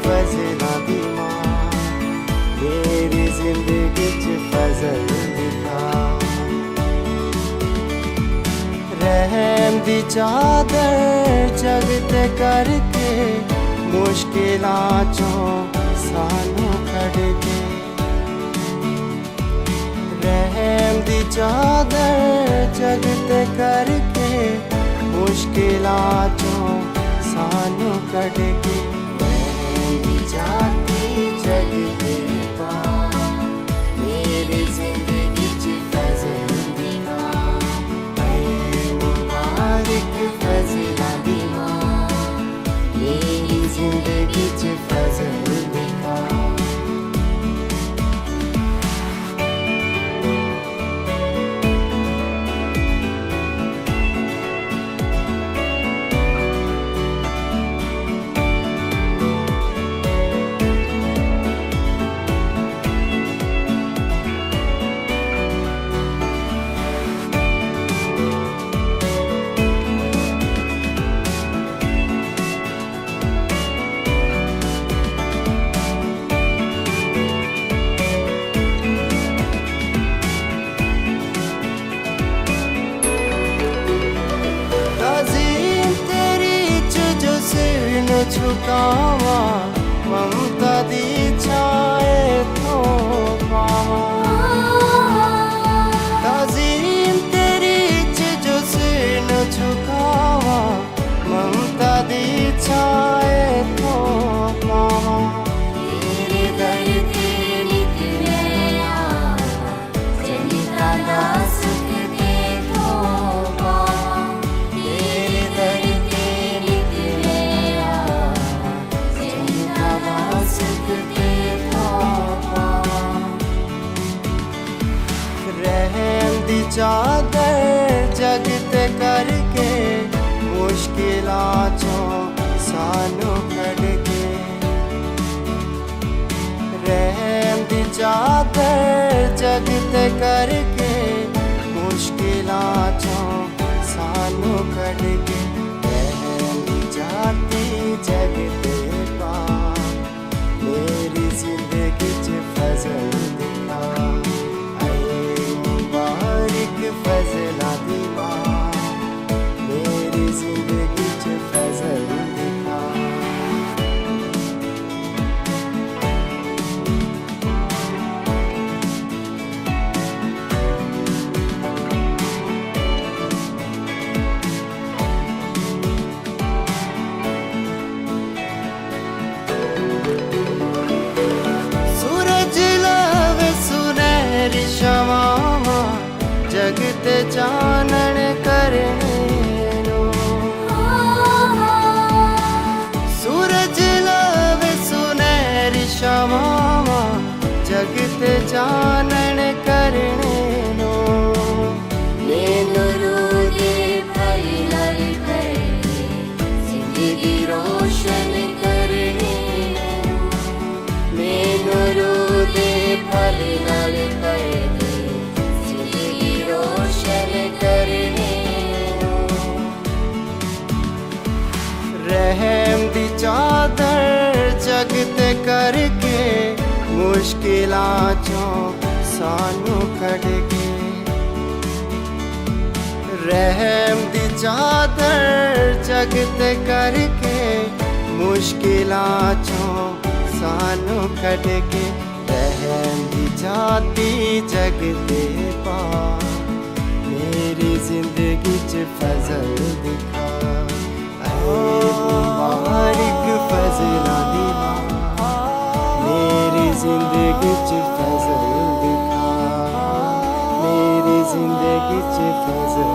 फजला दी मां मेरी जिंदगी च फजल दिखा। रहम दी चादर जग ते करके मुश्किलां चों सानू कढ के। रहम दी चादर जग ते करके मुश्किलां चों सानू कढ के। मेरी जाती जग ते पां मेरी जिंदगी च फजल दिखा। मुबारक फजला दी मां मेरी जिंदगी च फजल दिखा। झुकावा ममता दी छाए तो पावा। ताज़ीम तेरी जो सिर न झुकावा ममता दी छाए तो पावा। तेरे दर ते निकले जनिता दा सुख दे तो पावा। तेरे दर ते निकले सुख दे तो पावा। रहम दी चादर जग ते करके मुश्किलां चों सानू कढ के। रहम दी चादर जग ते करके मुश्किलां चों सानू कढ के। रहम दी जाती जग ते पां मेरी जिंदगी च फजल दिखा। मुबारक फजला दी मां मेरी जिंदगी च फजल दिखा। शमामा जग ते चानण करने नो। सूरज लावे सुनहरी शमामा जग ते चानण करने नो। नूरे फल लल करके जिंदगी रोशन करने नो। नूरे फल लल रहम दी चादर जग ते करके मुश्किलां चों सानू कढ के। रहम दी चादर जग ते करके मुश्किलां चों सानू कढ के। रहम दी जाती जग ते पां मेरी जिंदगी च फजल दिखा। मुबारक फजला दी मां मेरी जिंदगी च फजल दिखा। मेरी जिंदगी च फजल